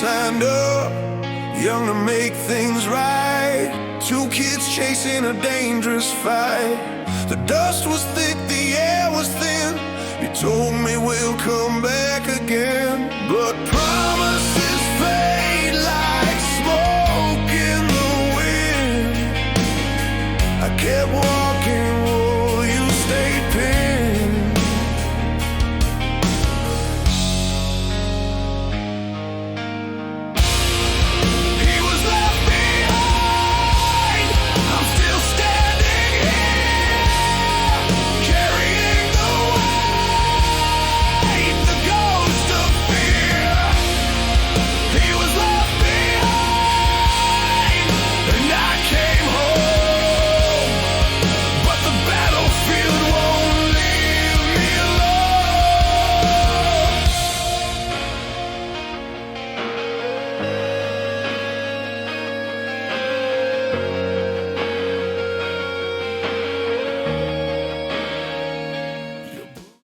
signed up, young to make things right. Two kids chasing a dangerous fight. The dust was thick, the air was thin. You told me we'll come back again, but promises fade like smoke in the wind. I kept walking while you stayed pinned. He was left behind. I'm still standing here, carrying the weight, the ghost of fear. He was left behind, and I came home, but the battlefield won't leave me alone.